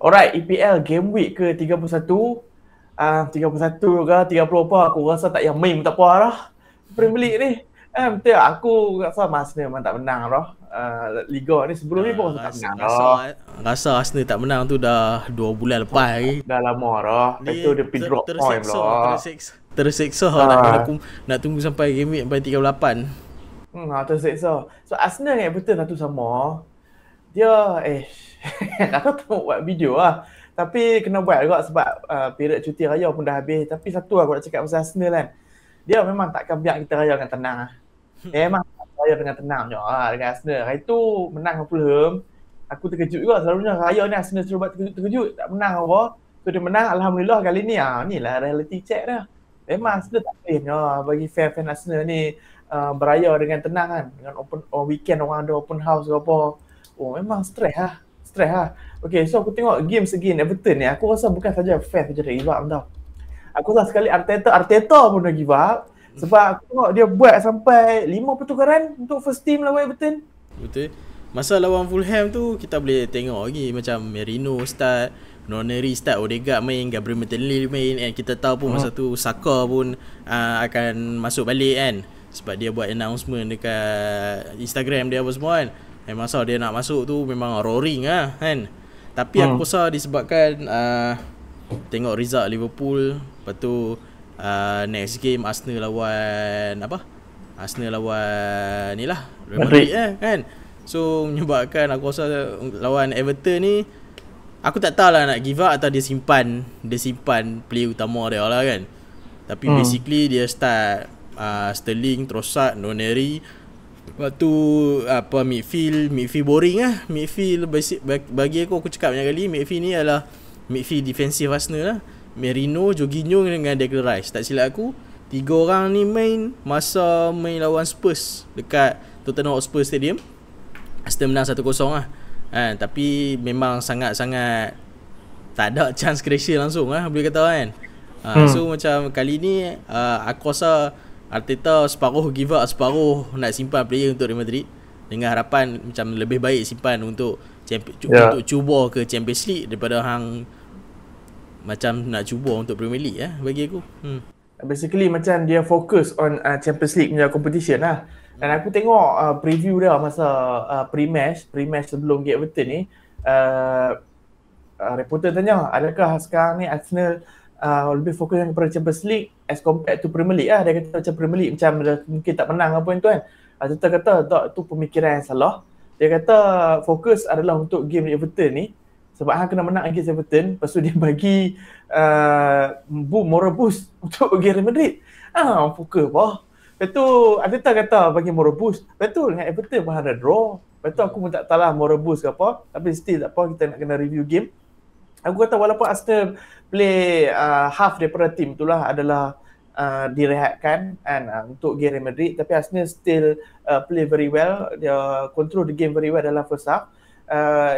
Alright, EPL game week ke 31. 31 ke 30 apa, aku rasa tak payah main tak apa dah Premier League ni. Betul, aku rasa Arsenal memang tak menang dah. Liga ni sebelum ni pun rasa tak menang dah. Rasa Arsenal tak menang tu dah 2 bulan lepas lagi. Dah lama dah. Lepas tu dia pergi drop point pula. Terseksa nak tunggu sampai game week sampai 38. Terseksa. So Arsenal ni betul satu sama. Dia kata tak mau buat video lah. Tapi kena buat juga sebab period cuti raya pun dah habis. Tapi satu aku nak cakap pasal Arsenal kan. Dia memang takkan biar kita raya dengan tenang lah. Memang raya dengan tenang je lah dengan Arsenal. Hari tu menang dengan Fulham. Aku terkejut juga. Selalunya raya ni Arsenal selalu buat terkejut. Tak menang apa. So dia menang, Alhamdulillah kali ni. Inilah reality check dah. Memang Arsenal tak boleh bagi fan-fan Arsenal ni beraya dengan tenang kan. Dengan open weekend orang ada open house ke apa. Memang stres lah. Okay, so aku tengok game again Everton ni. Aku rasa bukan saja fan saja dah give up tau. Aku rasa sekali Arteta pun dah give up. Sebab aku tengok dia buat sampai 5 pertukaran untuk first team lawan Everton. Betul. Masa lawan Fulham tu kita boleh tengok lagi macam Merino start, Noneri start, Odegaard main, Gabriel Martinelli main, and kita tahu pun masa tu Saka pun akan masuk balik kan. Sebab dia buat announcement dekat Instagram dia apa semua kan. Masa dia nak masuk tu memang roaring lah kan. Tapi aku rasa disebabkan tengok result Liverpool, lepas tu next game Arsenal lawan ni lah Real Madrid kan. So menyebabkan aku rasa lawan Everton ni aku tak tahu lah nak give up atau dia simpan play utama dia lah kan. Tapi basically dia start Sterling, Trossard, Noneri. Lepas tu midfield boring lah. Midfield bagi aku cakap banyak kali, midfield ni adalah midfield defensive Arsenal lah. Merino, Jorginho dengan Declan Rice. Tak silap aku 3 orang ni main masa main lawan Spurs dekat Tottenham Hotspur Stadium. Arsenal menang 1-0 lah. Tapi memang sangat-sangat tak ada chance creation langsung lah boleh kata kan. So macam kali ni aku rasa Arteta separuh give up, separuh nak simpan player untuk Real Madrid dengan harapan macam lebih baik simpan untuk untuk cuba ke Champions League daripada hang macam nak cuba untuk Premier League bagi aku. Basically macam dia fokus on Champions League punya competition lah. Dan aku tengok preview dia masa pre-match sebelum game Everton ni. Reporter tanya, adakah sekarang ni Arsenal lebih fokus kepada Champions League as compared to Premier League lah. Dia kata macam Premier League macam mungkin tak menang apa tu kan. Arteta kata tak, tu pemikiran yang salah. Dia kata fokus adalah untuk game Everton ni. Sebab hang kena menang against Everton, lepas tu dia bagi moral boost untuk game Real Madrid. Fokus apa. Lepas tu Arteta kata bagi moral boost. Lepas tu dengan Everton pun ada draw. Lepas tu aku pun tak tahu lah moral boost ke apa. Tapi still tak apa, kita nak kena review game. Aku kata walaupun Arsenal play half daripada team itulah adalah direhatkan untuk game Real Madrid, tapi Arsenal still play very well. Dia control the game very well dalam first half.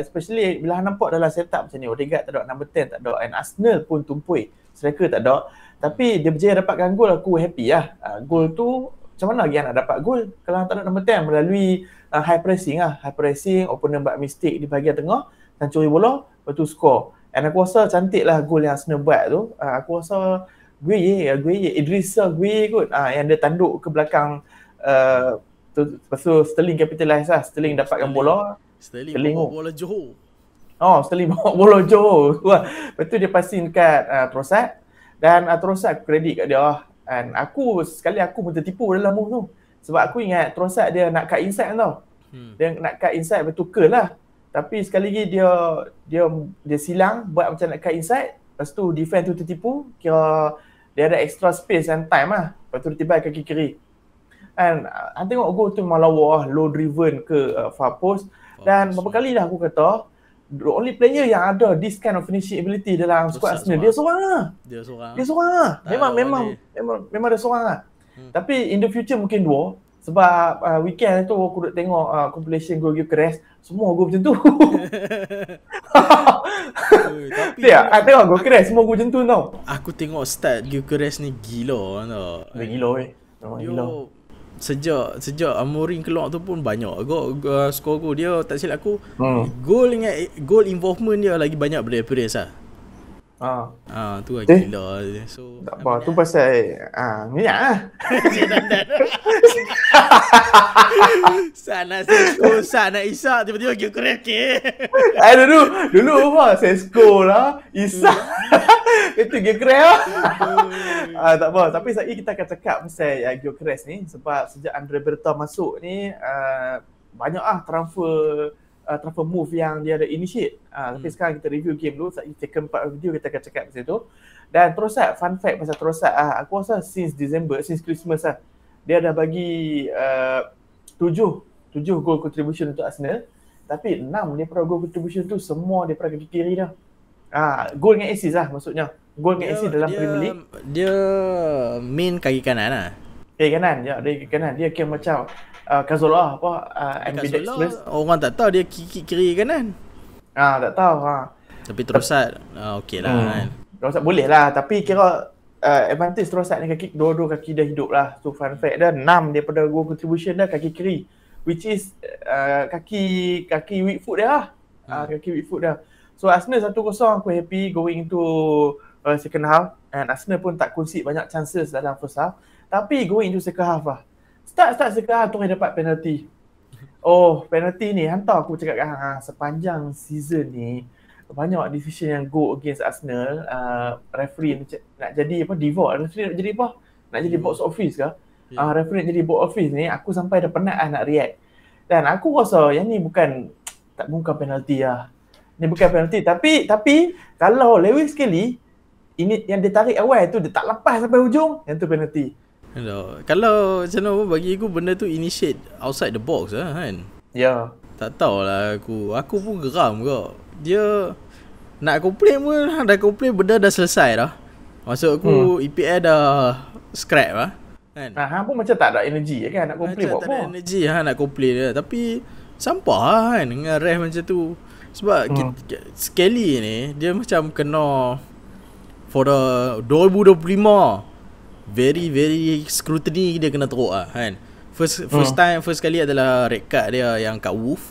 Especially bila nampak dalam setup macam ni, Odegaard tak ada, number 10 tak ada, and Arsenal pun tumpui, striker tak ada. Tapi dia berjaya dapatkan gol, aku happy lah. Gol tu macam mana lagi nak dapat gol kalau tak ada number 10? Melalui high pressing, opponent buat mistake di bahagian tengah dan curi bola, lepas tu score. And aku rasa cantik lah gol yang Arsenal buat tu. Aku rasa Idrissa Gueye kot, yang dia tanduk ke belakang lepas tu Sterling capitalize lah. Sterling dapatkan bola, Sterling bawa bola Johor. Sterling bawa bola Johor. Lepas tu dia passing dekat Trossard. Dan Trossard kredit kat dia. And aku pun tertipu dalam move tu. Sebab aku ingat Trossard dia nak cut inside tau. Dia nak cut inside, lepas tu curl lah. Tapi sekali lagi dia silang buat macam nak cut inside. Lepas tu defense tu tertipu. Kira dia ada extra space and time lah. Lepas tu dia tiba kaki kiri. And tengok gol tu memang lawa lah. Low driven ke far post. Dan berapa kali dah aku kata, the only player yang ada this kind of finishing ability dalam squad Arsenal, dia seorang lah. Memang dia seorang lah. Tapi in the future mungkin dua. Sebab weekend tu aku duk tengok compilation gol Gyökeres, semua gol macam tu. Tapi tengok gol Gyökeres semua gol macam tu tau. Aku tengok start Gyökeres ni gila tau. Gila. sejak Amorim keluar tu pun banyak skor gol dia, tak silap aku. Goal involvement dia lagi banyak daripada Perez lah. Tu lah gila. So tak apa, tu pasal minyak lah. Sana Sesko, sana Isak, tiba-tiba Gyökeres Dulu apa? Sesko lah, Isak. Itu Gyökeres lah. Tak apa, tapi kita akan cakap pasal Gyökeres ni sebab sejak Andre Berta masuk ni banyak transfer move yang dia ada initiate. Tapi sekarang kita review game dulu. Second part video kita akan cakap pasal tu. Dan Trossard, fun fact pasal Trossard, aku rasa since Christmas dia dah bagi 7 goal contribution untuk Arsenal. Tapi 6 daripada goal contribution tu semua daripada kaki kiri dah. Goal dengan assist lah maksudnya. Goal dengan assist dalam Premier League. Dia main kaki kanan lah. Kaki kanan, ya, dia kaki kanan. Dia kira macam Cazorla ambidextrous. Orang tak tahu dia kiri kanan. Tak tahu. Tapi Trossard okey lah kan. Trossard boleh lah, tapi kira advantage Trossard ni dua-dua kaki dah hidup lah. So fun fact dah 6 daripada goal contribution dah kaki kiri, which is kaki weak foot dia lah. Kaki weak foot dah. So Arsenal 1-0, aku happy going into second half, and Arsenal pun tak concede banyak chances dalam first half. Tapi going into second half lah, Start second half tu dapat penalty. Penalty ni hantar aku cakap sepanjang season ni banyak decision yang go against Arsenal. Referee nak jadi divorce, referee nak jadi nak jadi box office ke? Referee nak jadi box office ni, aku sampai dah penat nak react. Dan aku rasa yang ni bukan penalty lah. Ni bukan penalty, tapi kalau Lewis Kelly ini yang dia tarik awal tu dia tak lepas sampai hujung, yang tu penalty. Hello. Kalau macam mana bagi aku benda tu initiate outside the box lah kan. Ya. Tak tahulah aku pun geram ke. Dia nak complain pun dah complain benda dah selesai dah. Maksud aku EPL dah scrap lah kan. Hang pun macam tak ada energy kan nak complain buat apa. Tak ada energy nak complain dia. Tapi sampah lah kan dengan ref macam tu. Sebab Skelly ni dia macam kena for the 2025 very scrutiny dia kena teruk lah kan. First kali adalah red card dia yang kat Wolf,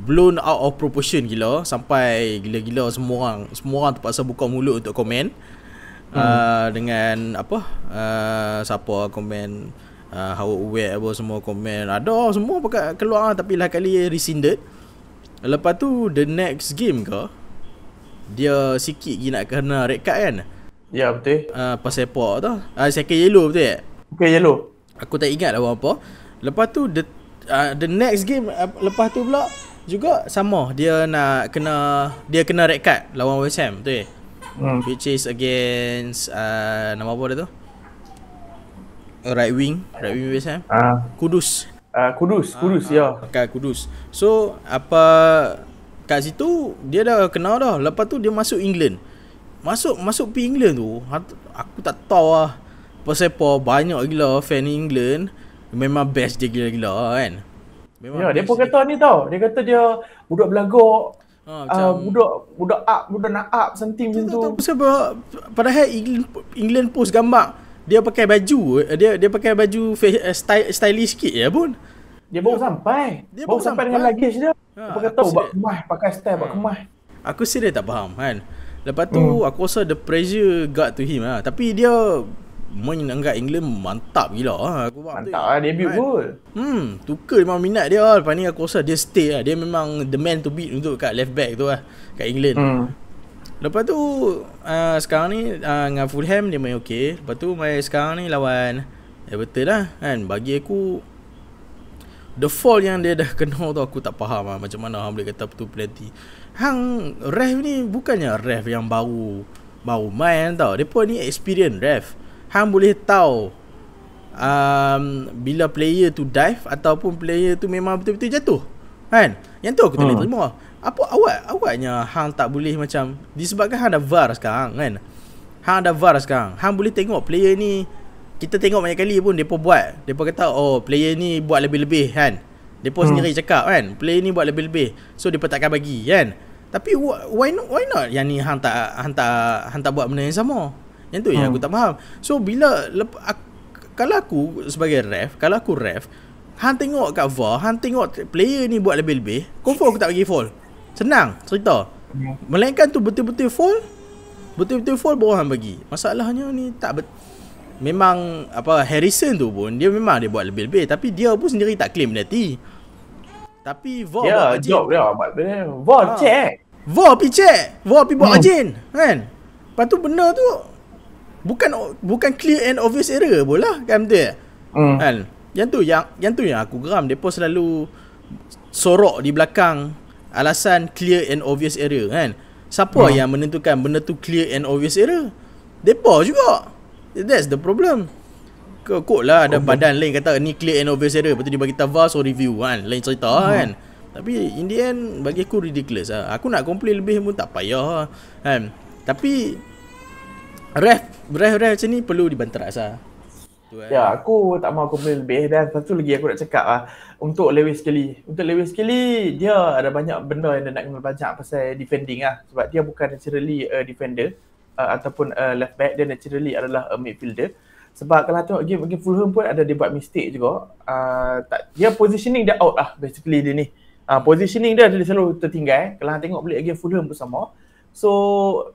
blown out of proportion gila, sampai gila-gila semua orang terpaksa buka mulut untuk komen. Dengan siapa komen Howard Webb apa semua komen, ada semua pakai keluar tapi lah kali rescinded. Lepas tu the next game ke dia sikit lagi nak kena red card kan. Ya betul. Pasal sepak tu. Second yellow betul tak? Okay, yellow. Aku tak ingat lah apa. Lepas tu the next game lepas tu pula juga sama, dia kena red card lawan West Ham betul tak? Which is against nama apa dia tu? Right wing West Ham. Kudus. Kudus ya. Kudus. So kat situ dia dah kena dah. Lepas tu dia masuk England. Masuk pergi England tu, aku tak tahu lah pasal apa, banyak gila fan England. Memang best dia gila-gila kan. Memang dia pun kata ni tau. Dia kata dia budak belagak. Budak nak up something macam tu. Sebab padahal England post gambar dia pakai baju, dia pakai baju stylish sikit ya pun. Dia baru sampai. Dengan luggage dia. Dia kata buat kemas, pakai style buat kemas. Aku serius tak faham kan. Lepas tu aku rasa the pressure got to him lah. Tapi dia main angkat England mantap gila lah. Mantap lah, debut gol. Tukar memang minat dia lah. Lepas ni aku rasa dia stay lah. Dia memang the man to beat untuk kat left back tu lah, kat England. Lepas tu sekarang ni dengan Fulham dia main okey. Lepas tu main sekarang ni lawan Everton lah kan. Bagi aku the fall yang dia dah kena tu aku tak faham lah. Macam mana hang boleh kata betul penalty. Hang ref ni bukannya ref yang baru main tau. Depa ni experience ref. Hang boleh tahu bila player tu dive ataupun player tu memang betul-betul jatuh kan. Yang tu aku tak boleh terima. Apa awaknya hang tak boleh macam, disebabkan hang ada VAR sekarang kan. Hang ada VAR sekarang, hang boleh tengok player ni. Kita tengok banyak kali pun depa kata player ni buat lebih-lebih kan. Depa sendiri cakap kan, player ni buat lebih-lebih, so depa takkan bagi kan. Tapi why not yang ni hang tak buat benda yang sama. Yang tu yang aku tak faham. So bila kalau aku sebagai ref, kalau aku ref, hang tengok kat VAR, hang tengok player ni buat lebih-lebih, confirm aku tak bagi foul. Senang cerita. Melainkan tu betul-betul foul, baru hang bagi. Masalahnya ni tak memang apa, Harrison tu pun dia memang dia buat lebih-lebih, tapi dia pun sendiri tak claim penalty. Tapi VAR buat rajin. Job dia buat VAR check. VAR pergi check, VAR pergi buat rajin, kan? Lepas tu benda tu bukan clear and obvious error pun lah, kan, betul tak? Kan? Yang tu yang aku geram. Depa selalu sorok di belakang alasan clear and obvious error, kan? Siapa yang menentukan benda tu clear and obvious error? Depa juga. That's the problem. Kok lah ada badan lain kata ni clear and obvious error, lepas tu dia bagi kita VAR so review, kan? Lain cerita kan. Tapi in the end bagi aku ridiculous lah. Aku nak complain lebih pun tak payah, kan? Tapi ref macam ni perlu dibanteras lah. Ya, aku tak mahu complain lebih. Dan satu lagi aku nak cakap lah, untuk Lewis Kelly, dia ada banyak benda yang dia nak kena belajar pasal defending lah. Sebab dia bukan naturally a defender ataupun a left back, dia naturally adalah a midfielder. Sebab kalau tengok game Fulham pun ada dia buat mistake juga. Dia positioning dia out lah basically dia ni. Positioning dia selalu tertinggal. Kalau tengok balik game Fulham pun sama. So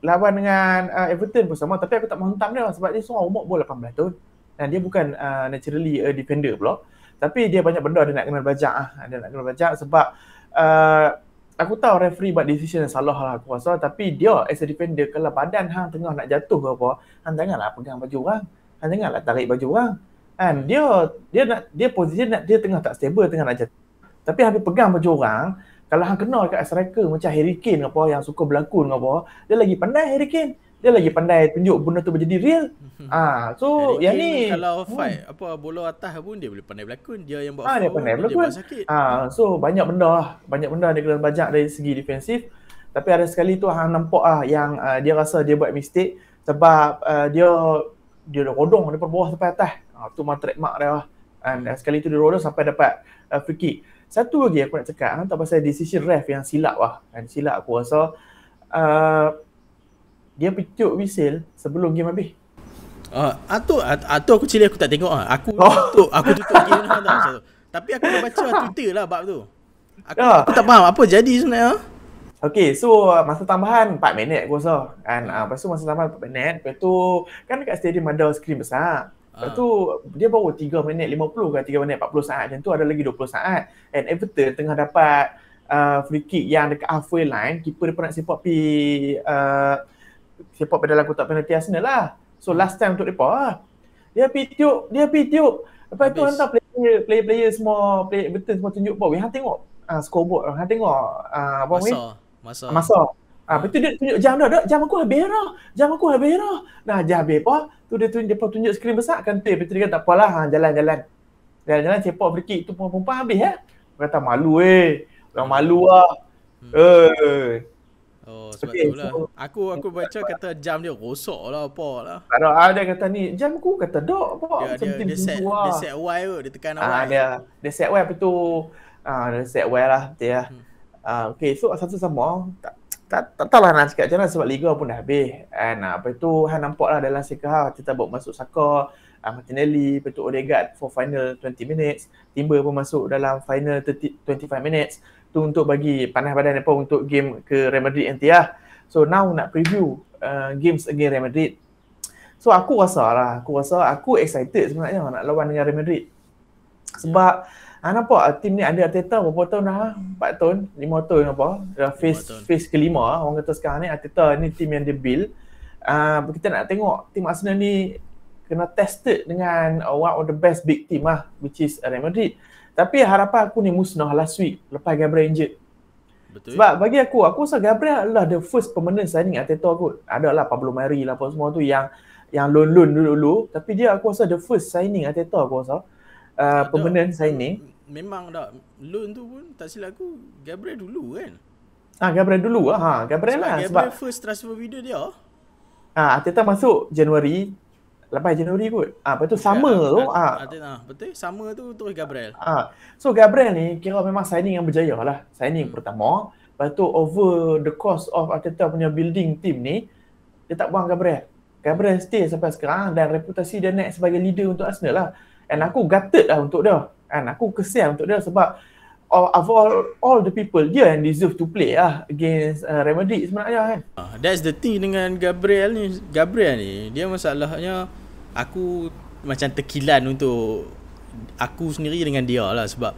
lawan dengan Everton pun sama, tapi aku tak mahu hentam dia sebab dia seorang umur pun 18 tahun. Dan dia bukan naturally a defender pula. Tapi dia banyak benda dia nak kena belajar lah. Dia nak kena belajar sebab aku tahu referee buat decision yang salah lah aku rasa. Tapi dia as a defender, kalau badan hang tengah nak jatuh ke apa, hang janganlah pegang baju orang. Hang janganlah tarik baju orang. Kan dia posisi dia tengah tak stable, tengah nak jatuh. Tapi hang pegang baju orang, kalau hang kena kat striker macam Harry Kane apa yang suka berlakon apa, dia lagi pandai Harry Kane. Dia lagi pandai tunjuk benda tu menjadi real. So yang ni kalau fight apa bola atas pun dia boleh pandai berlakon. Dia yang buat dia pandai berlakon. So banyak benda dia kena belajar dari segi defensif. Tapi ada sekali tu hang nampak yang dia rasa dia buat mistake sebab dia rodong daripada bawah sampai atas. Tu memang trademark dia lah. Dan sekali tu dia rodong sampai dapat free kick. Satu lagi aku nak cakap tak pasal decision ref yang silap lah. Silap aku rasa dia picuk whistle sebelum game habis. Aku cili aku tak tengok ah. Aku tutup game dah. Tapi aku dah baca Twitter lah bab tu. Aku tak faham apa jadi sebenarnya. Okay, so masa tambahan 4 minit aku rasa. Lepas tu masa tambahan 4 minit, lepas tu kan dekat stadium ada skrin besar. Lepas tu dia baru 3 minit 50 ke 3 minit 40 saat. Macam tu ada lagi 20 saat. And Everton tengah dapat free kick yang dekat halfway line. Keeper dia pun nak sepak pada dalam kotak penalti Arsenal lah. So last time untuk mereka lah. Dia pergi tiup. Lepas tu hantar player semua, player Everton semua tunjuk bawah. Hang tengok scoreboard. Hang tengok masa. Lepas tu dia tunjuk jam dah. Jam aku habis dah. Nah, jam habis apa? Tu dia tunjuk skrin besar kan tu. Lepas tu dia kata tak apalah, jalan. Jalan sepak free kick tu perempuan habis ya. Kata malu orang malu lah. Sebab tu lah. Aku baca kata jam dia rosak lah apa lah. Dia kata ni jam aku kata dok apa. Dia set Y tu, dia tekan awal. Dia set Y apa tu. Dia set Y lah betul ya. Okay, so satu sama tak tahulah nak cakap macam mana sebab Liga pun dah habis. Apa tu hang nampak lah dalam Sekah kita bawa masuk Saka, Martinelli, lepas tu Odegaard for final 20 minutes, Timber pun masuk dalam final 25 minutes tu untuk bagi panas badan apa untuk game ke Real Madrid nanti lah. So now nak preview games against Real Madrid. So aku rasa aku excited sebenarnya nak lawan dengan Real Madrid. Sebab nampak tim ni ada Arteta berapa tahun dah? 4 tahun, 5 tahun apa? Dah phase kelima orang kata sekarang ni Arteta ni tim yang dia build. Kita nak tengok tim Arsenal ni kena tested dengan one of the best big team lah, which is Real Madrid. Tapi harapan aku ni musnah last week lepas Gabriel injured. Betul. Sebab bagi aku rasa Gabriel adalah the first permanent signing Arteta kot. Adalah Pablo Mari lah apa semua tu yang loan dulu. Tapi dia aku rasa the first signing Arteta aku rasa. Permanent signing. Memang dah loan tu pun tak silap aku Gabriel dulu kan. Gabriel dulu lah. Gabriel first transfer video dia. Arteta masuk Januari 8 Januari kot. Lepas tu sama tu. Betul, sama tu terus Gabriel. So Gabriel ni kira memang signing yang berjaya lah. Signing pertama. Lepas tu over the course of Arteta punya building team ni, dia tak buang Gabriel. Gabriel stay sampai sekarang dan reputasi dia naik sebagai leader untuk Arsenal lah. And aku gutted lah untuk dia. And aku kesian untuk dia sebab of all the people, dia yang deserve to play lah against Real Madrid sebenarnya kan. That's the thing dengan Gabriel ni, dia masalahnya aku macam terkilan untuk aku sendiri dengan dia lah. Sebab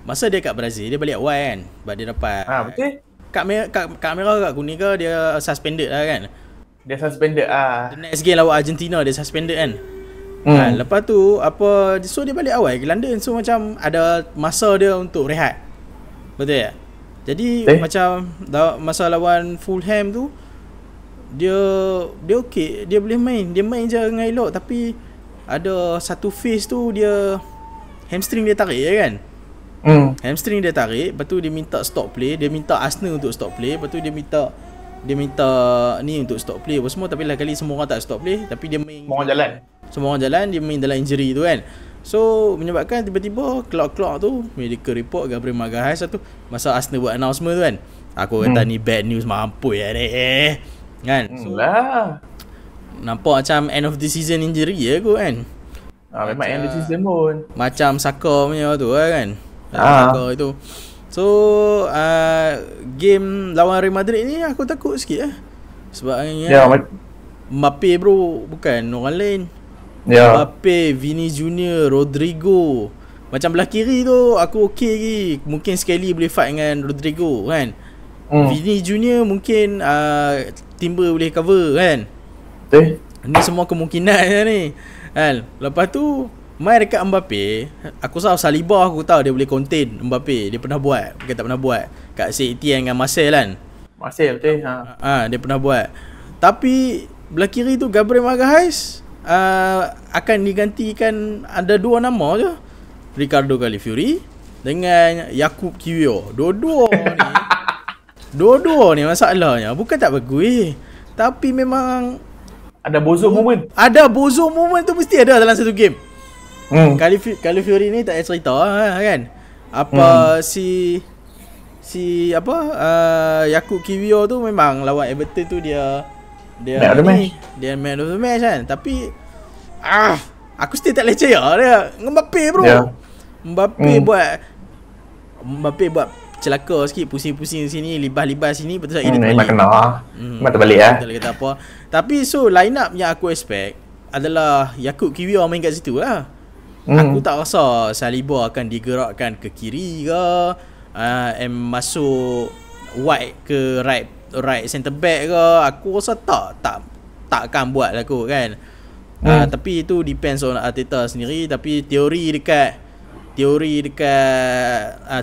masa dia kat Brazil, dia balik awal kan, sebab dia dapat betul. Kad merah kat kuning ke, dia suspended lah kan. Dia suspended The next game lawan Argentina dia suspended kan. Lepas tu so dia balik awal ke London. So macam ada masa dia untuk rehat. Betul tak? Jadi macam masa lawan Fulham tu dia okey, dia boleh main. Dia main je dengan elok, tapi ada satu phase tu dia hamstring dia tarik kan. Hamstring dia tarik, lepas tu dia minta stop play, dia minta Arsenal untuk stop play, lepas tu dia minta ni untuk stop play apa semua, tapi lah kali semua orang tak stop play, tapi dia main semua orang jalan, dia main dalam injury tu kan. So menyebabkan tiba-tiba clock tu medical report Gabriel Magalhaes tu masa Arsenal buat announcement tu kan. Aku kata ni bad news mampus ya deh. Kan? So nampak macam end of the season injury ya aku kan. Memang end of the season pun. Macam Saka punya tu kan. Saka itu. So game lawan Real Madrid ni aku takut sikit sebabnya Mbappe bro, bukan orang lain. Mbappe, Vini Junior, Rodrigo. Macam belah kiri tu aku okey lagi. Mungkin sekali boleh fight dengan Rodrigo kan. Vini Junior mungkin Timber boleh cover kan. Ni semua kemungkinan ni kan. Lepas tu main dekat Mbappe, aku tahu Saliba, aku tahu dia boleh contain Mbappe. Dia pernah buat, bukan tak pernah buat kat Saint-Étienne dengan Marcel kan. Marcel betul. Dia pernah buat. Tapi belah kiri tu Gabriel Magalhaes akan digantikan, ada dua nama je, Ricardo Calafiori dengan Jakub Kiwior. Dua-dua ni masalahnya bukan tak bagus, tapi memang ada bozo moment. Ada bozo moment tu mesti ada dalam satu game. Calafiori ni tak ada cerita kan. Si Jakub Kiwior tu memang lawan Everton tu dia man of the match kan. Tapi aku still tak boleh percaya dia Mbappe bro. Mbappe buat celaka sikit, pusing-pusing sini, libas-libas sini, betul tak dia memang kena. Memang terbalik tak kata apa. Tapi so line up yang aku expect adalah Jakub Kiwior main kat situ lah. Aku tak rasa Saliba akan digerakkan ke kiri ke, masuk wide ke right centre back ke. Aku rasa takkan buat lah aku kan. Tapi itu depends on Arteta sendiri. Tapi teori dekat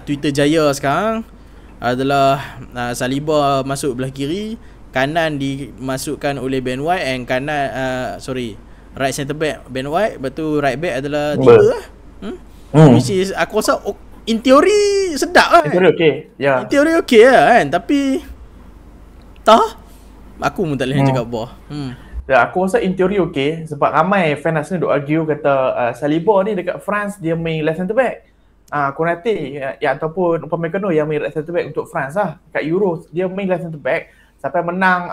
Twitter Jaya sekarang adalah Saliba masuk belah kiri, kanan dimasukkan oleh Ben White, and kanan right centre back Ben White, lepas tu right back adalah Timber lah. Which is aku rasa in teori sedap lah. In teori okey lah kan. Tapi aku pun tak boleh cakap apa. Aku rasa in teori okey sebab ramai fan Arsenal duk argue kata Saliba ni dekat France dia main left centre back. Konate ataupun Upamecano yang main right centre back untuk France lah. Kat Euro dia main left centre back sampai menang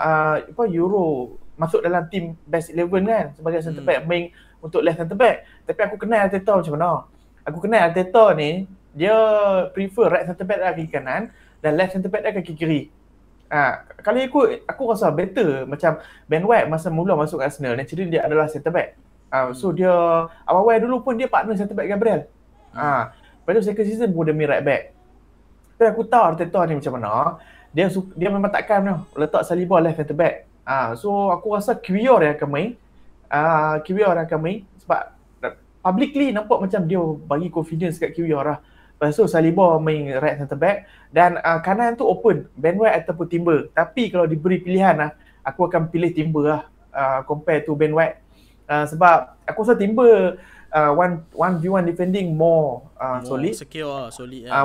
Euro, masuk dalam team best 11 kan sebagai centre back, main untuk left centre back. Tapi aku kenal Arteta macam mana? Aku kenal Arteta ni, dia prefer right centre back kaki kanan dan left centre back kaki kiri. Kalau ikut, aku rasa better macam Ben White masa mula masuk Arsenal, naturally dia adalah centre back. So dia awal-awal dulu pun dia partner centre back Gabriel. Lepas tu second season pun dia main right back. Tapi aku tahu Arteta ni macam mana. Dia memang takkan letak Saliba left centre back. So aku rasa Kiwior yang akan main. Sebab publicly nampak macam dia bagi confidence kat Kiwior lah. Lepas tu Saliba main right centre back dan kanan tu open, Ben White ataupun Timber. Tapi kalau diberi pilihan aku akan pilih Timber lah compare to Ben White. Sebab aku rasa Timber 1v1 defending more solid.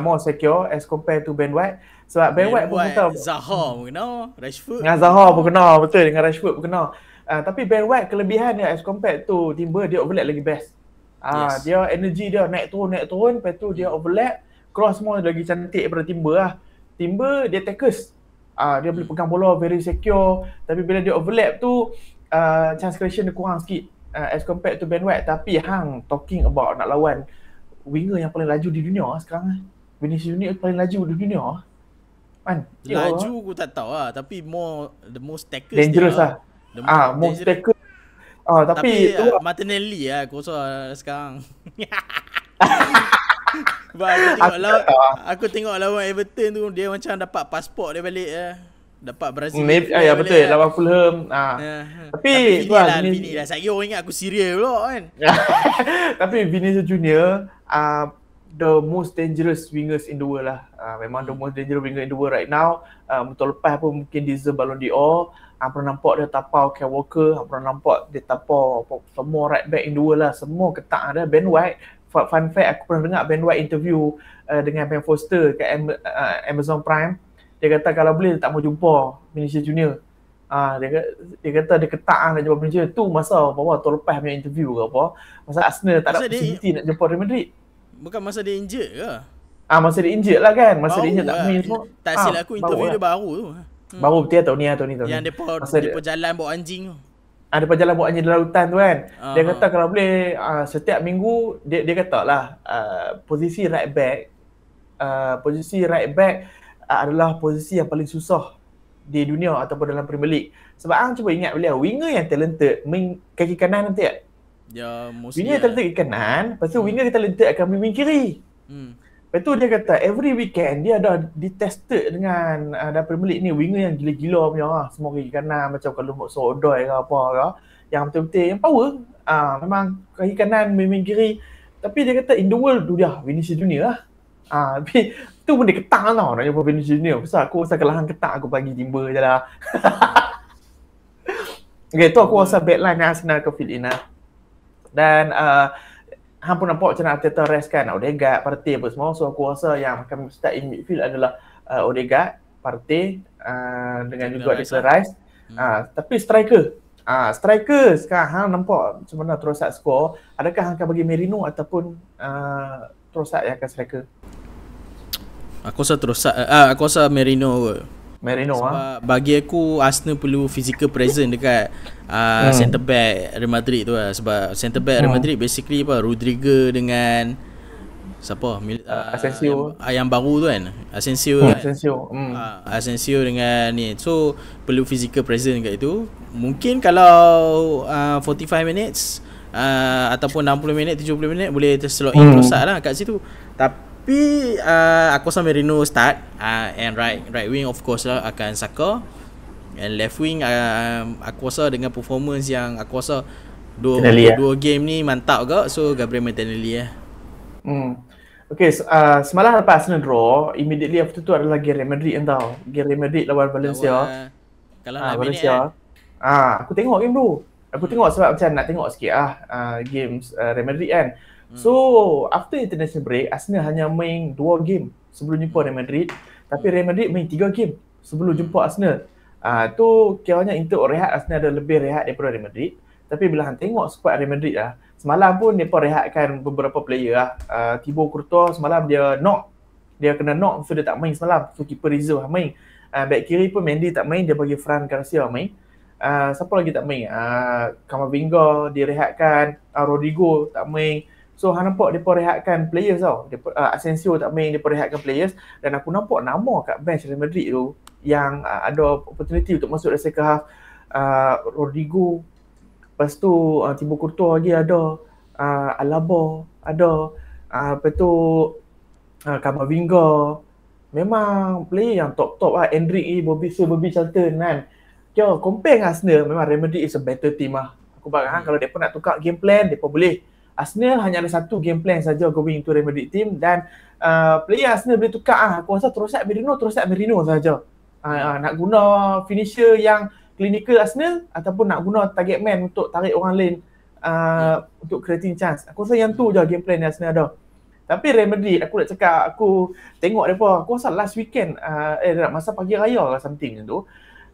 More secure as compared to Ben White. Sebab Ben White pun kena Zaha pun kena, Rashford. Dengan Zaha pun kena, betul, dengan Rashford pun kena. Tapi Ben White kelebihan dia as compared to Timber, dia overlap lagi best. Dia energy dia naik turun, lepas tu dia overlap, cross semua lagi cantik daripada Timber lah. Timber dia takers. Dia boleh pegang bola very secure, tapi bila dia overlap tu chance creation dia kurang sikit as compared to Ben White. Tapi hang talking about nak lawan winger yang paling laju di dunia sekarang. Vinicius Junior paling laju di dunia kan. Laju aku tak tahu lah, tapi the most tackles dangerous lah. The most tackle. Tapi tu Martinelli lah aku rasa sekarang. Sebab aku tengok lawan Everton tu, dia macam dapat pasport dia balik dapat Brazil. Ya betul lawan Fulham. Tapi Vini lah. Saya orang ingat aku serius pula kan. Tapi Vinicius Junior the most dangerous wingers in the world lah. Memang the most dangerous winger in the world right now. Betul lepas pun mungkin deserve Ballon d'Or. Pernah nampak dia tapau Kyle Walker, pernah nampak dia tapau semua right back in the world lah. Semua ketak ada. Ben White, fun fact, aku pernah dengar Ben White interview dengan Ben Foster kat Amazon Prime. Dia kata kalau boleh dia tak mau jumpa Vinicius Junior. Dia kata dia ketak nak jumpa Vinicius tu masa tahun lepas punya interview ke apa. Masa Arsenal tak ada opportunity nak jumpa Real Madrid. Bukan masa dia injured ke? Masa dia injured lah kan. Masa dia injured tak main semua. Tak silap aku interview dia baru tu. Baru betul tahun ni. Yang depa jalan bawa anjing tu. Depa jalan bawa anjing dalam hutan tu kan. Dia kata kalau boleh setiap minggu dia kata lah posisi right back adalah posisi yang paling susah di dunia ataupun dalam Premier League. Sebab cuba ingat beliau winger yang talented main kaki kanan nanti tak? Ya, winger talented kaki kanan, lepas tu winger talented akan main kiri. Lepas tu dia kata every weekend dia ada ditested dengan dalam Premier League ni winger yang gila-gila punya semua kaki kanan macam kalau Soodoi ke apa ke yang betul-betul yang power. Memang kaki kanan main kiri. Tapi dia kata in the world tu dia Vinicius Junior lah. Tapi tu pun dia ketang tau nak jumpa Vinicius Junior. Pasal aku rasa kalau hang ketang aku bagi timba je lah. Okay, tu aku rasa backline Arsenal ke fill in lah. Dan hang pun nampak macam Arteta rest kan Odegaard, Partey apa semua. So aku rasa yang akan start in midfield adalah Odegaard, Partey dengan juga Declan Rice. Tapi striker sekarang hang nampak macam mana Trossard score. Adakah hang akan bagi Merino ataupun Trossard yang akan striker? Aku rasa Trossard, aku rasa Merino kot. Sebab bagi aku Arsenal perlu physical presence dekat centre back Real Madrid tu lah. Sebab centre back Real Madrid basically apa, Rodrigo dengan siapa? Asensio. Yang baru tu kan, Asensio kan? Asensio dengan ni. So perlu physical presence kat itu. Mungkin kalau 45 minutes ataupun 60 minit, 70 minit boleh slot in Trossard lah kat situ. Tapi aku rasa Merino start, and right wing of course lah akan Saka, and left wing aku rasa dengan performance yang aku rasa dua game ni mantap ke, so Gabriel Martinelli lah. Okay, semalam lepas Arsenal draw, immediately after tu adalah game Real Madrid tau. Game Real Madrid lawan Valencia. Kalau nak Valencia. Aku tengok game tu. Aku tengok sebab macam nak tengok sikit games Real Madrid kan. So after international break, Arsenal hanya main 2 game sebelum jumpa Real Madrid. Tapi Real Madrid main 3 game sebelum jumpa Arsenal. Tu kiranya untuk rehat, Arsenal ada lebih rehat daripada Real Madrid. Tapi bila hang tengok squad Real Madrid semalam pun mereka rehatkan beberapa player Thibaut Courtois semalam dia kena knock, so dia tak main semalam. So keeper reserve main. Back kiri pun Mendy tak main, dia bagi Fran Garcia main. Siapa lagi tak main? Camavinga direhatkan, Rodrigo tak main. So hang nampak depa rehatkan players tau. Asensio tak main, depa rehatkan players. Dan aku nampak nama kat bench Real Madrid tu yang ada opportunity untuk masuk dari second half. Rodrigo, lepas tu Thibaut Courtois lagi ada, Alaba ada, lepas tu Camavinga. Memang player yang top-top lah. Endrick, Bobby Charlton kan. Kira compare dengan Arsenal, memang Real Madrid is a better team lah. Aku bayang kalau mereka nak tukar game plan, mereka boleh. Arsenal hanya ada satu game plan saja going to Real Madrid team, dan player Arsenal boleh tukar. Aku rasa Trossard Merino saja. Nak guna finisher yang clinical Arsenal ataupun nak guna target man untuk tarik orang lain untuk creating chance. Aku rasa yang tu je game plan yang Arsenal ada. Tapi Real Madrid, aku nak cakap, aku tengok mereka, aku rasa last weekend masa pagi raya lah something tu,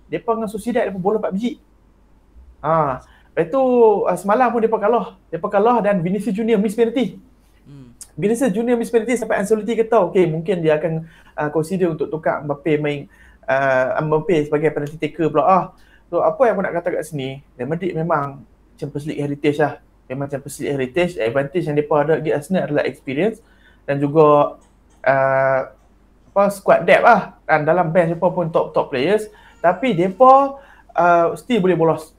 mereka dengan Sociedad mereka bola 4 biji. Lepas tu semalam pun mereka kalah dan Vinicius Junior miss penalty. Vinicius Junior miss penalty sampai Ancelotti kata okay, mungkin dia akan consider untuk tukar Mbappe main Mbappe sebagai penalty taker pula So apa yang aku nak kata kat sini, Real Madrid memang Champions League heritage lah. Memang Champions League heritage, advantage yang mereka ada di Arsenal adalah experience dan juga squad depth lah. Dan dalam bench mereka pun top players, tapi mereka still boleh bolos.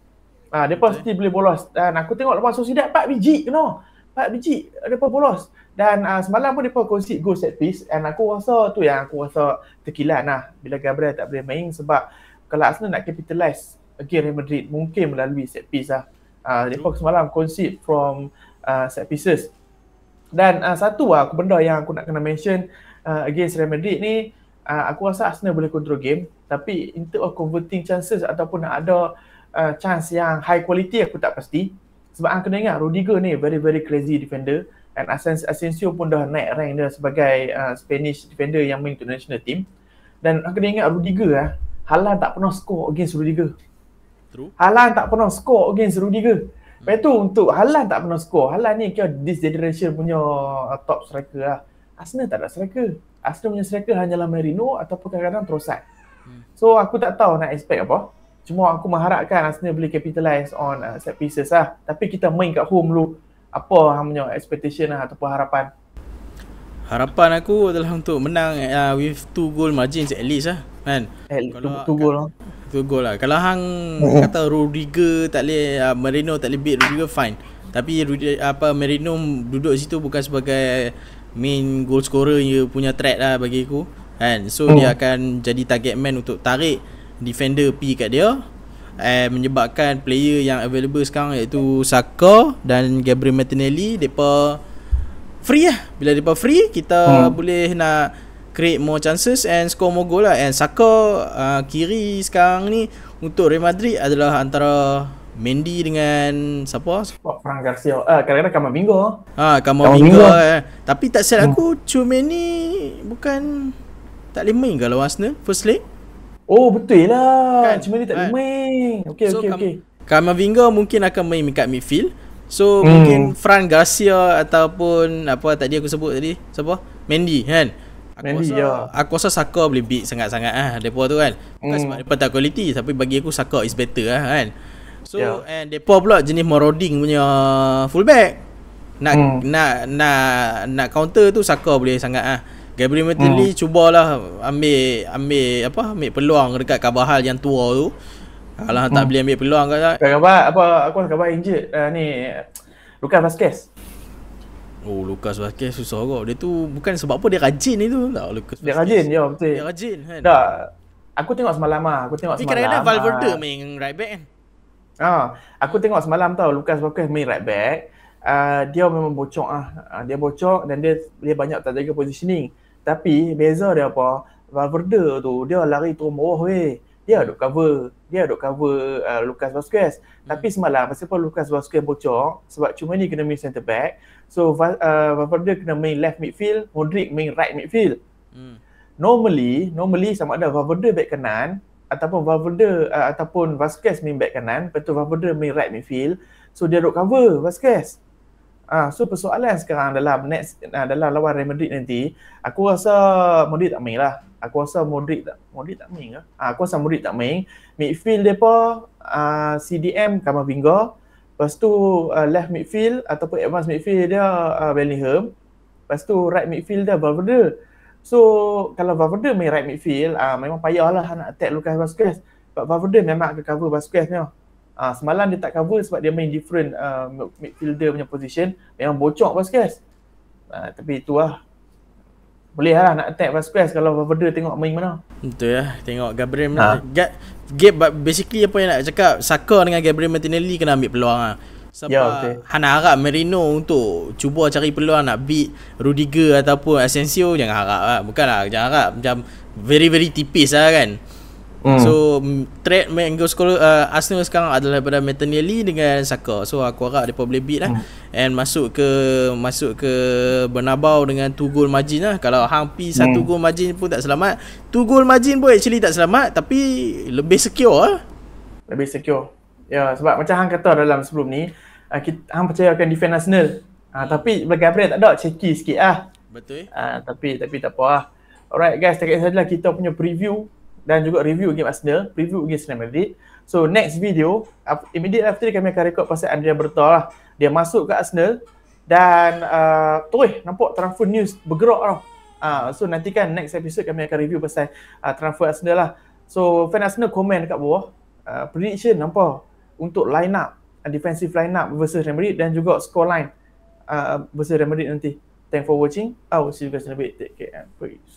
Mereka still boleh bolos. Dan aku tengok lepas Sociedad 4 biji kena. 4 biji mereka bolos. Dan semalam pun mereka concede goal set piece. Dan aku rasa tu yang aku rasa terkilan lah bila Gabriel tak boleh main, sebab kalau Arsenal nak capitalize against Real Madrid mungkin melalui set piece lah. Mereka semalam concede from set pieces. Dan satu lah benda yang aku nak kena mention against Real Madrid ni, aku rasa Arsenal boleh control game, tapi in terms of converting chances ataupun nak ada chance yang high quality aku tak pasti. Sebab kena ingat Rudiger ni very crazy defender, dan Asensio pun dah naik rank dia sebagai Spanish defender yang main untuk national team. Dan kena ingat Rudiger Haaland tak pernah score against Rudiger. True. Haaland tak pernah score against Rudiger. Lepas tu untuk Haaland tak pernah score. Haaland ni kira this generation punya top striker lah. Arsenal tak ada striker. Arsenal punya striker hanyalah Merino ataupun kadang-kadang Trossard. So aku tak tahu nak expect apa. Cuma aku mengharapkan Arsenal boleh capitalize on set pieces lah. Tapi kita main kat home dulu. Apa hang punya expectation lah ataupun harapan? Harapan aku adalah untuk menang with 2 goal margins at least lah kan. Kalau 2 goal lah. 2 goal lah. Kalau hang kata Rudiger tak boleh, Merino tak boleh beat Rudiger, fine. Tapi Merino duduk situ bukan sebagai main goal scorer punya threat lah bagi aku kan. So dia akan jadi target man untuk tarik defender pergi kat dia, menyebabkan player yang available sekarang iaitu Saka dan Gabriel Martinelli depa free lah. Bila depa free, kita boleh nak create more chances and score more goal lah. And Saka kiri sekarang ni untuk Real Madrid adalah antara Mendy dengan siapa? Fran Garcia. Kadang-kadang Camavinga. Camavinga. Tapi tak silap aku, Tchouaméni bukan tak boleh main ke lawan Arsenal first leg? Oh betul lah kan, Tchouaméni tak boleh kan main. Okay. Camavinga mungkin akan main kat midfield. So mungkin Fran Garcia ataupun apa tadi aku sebut tadi, siapa? Mendy kan. Aku rasa Saka boleh beat sangat-sangat depa tu kan. Bukan sebab depa tak quality, tapi bagi aku Saka is better kan. So and depa pula jenis marauding punya fullback. Nak counter tu Saka boleh sangat Gabriel Martinelli cubalah ambil peluang dekat Carvajal yang tua tu. Kalau tak boleh ambil peluang aku khabar injured ni Lucas Vazquez. Lucas Vazquez susah kau. Dia tu bukan sebab apa, dia rajin itu tak Lucas Vazquez. Dia rajin betul. Dia rajin kan. Tak. Aku tengok semalam Tapi kadang-kadang Valverde main right back kan. Aku tengok semalam tau Lucas Vazquez main right back. Dia memang bocok dia bocok dan dia banyak tak jaga positioning. Tapi beza dia apa? Valverde tu dia lari turun bawah weh. Dia duk cover Lucas Vazquez. Tapi semalam pasal Lucas Vazquez bocok sebab cuma ni kena main centre back. So Valverde kena main left midfield, Modric main right midfield. Normally sama ada Valverde back kanan ataupun Vazquez main back kanan, lepas tu Valverde main right midfield. So dia duk cover Vazquez. So persoalan sekarang dalam lawan Real Madrid nanti, aku rasa Modric tak main lah. Aku rasa Modric tak main ke? Aku rasa Modric tak main. Midfield depa CDM Camavinga. Lepas tu left midfield ataupun advance midfield dia Bellingham. Lepas tu right midfield dia Valverde. So kalau Valverde main right midfield, memang payahlah nak attack Lucas Vazquez. Sebab Valverde memang akan cover Vazquez ni. Semalam dia tak cover sebab dia main different midfielder punya position. Memang bocok Vazquez. Tapi itulah. Boleh lah nak attack Vazquez kalau Valverde tengok main mana. Betul lah. Tengok Gabriel basically apa yang nak cakap, Saka dengan Gabriel Martinelli kena ambil peluang lah. Sebab Hana harap Merino untuk cuba cari peluang nak beat Rudiger ataupun Asensio, jangan harap lah. Bukanlah, jangan harap. Macam very tipis lah kan. So threat main goal scorer Arsenal sekarang adalah daripada Martinelli dengan Saka. So aku harap mereka boleh beat lah. And masuk ke Bernabeu dengan 2 goal margin lah. Kalau hampir 1 goal margin pun tak selamat, 2 goal margin pun actually tak selamat, tapi lebih secure lah. Lebih secure. Ya, sebab macam hang kata dalam sebelum ni, hang percayakan defend Arsenal. Tapi Gabriel tak ada, shaky sikit lah. Betul. Tapi tak apa lah. Alright guys, setakat sahaja kita punya preview dan juga review game Arsenal, preview game Real Madrid. So next video, immediate after ni kami akan record pasal Adrian Bertol lah. Dia masuk ke Arsenal dan nampak transfer news bergerak tau. So nantikan next episode kami akan review pasal transfer Arsenal lah. So fan Arsenal komen dekat bawah prediction apa untuk line up, defensive line up versus Real Madrid dan juga score line versus Real Madrid nanti. Thanks for watching. I will see you guys in a bit. Take care and peace.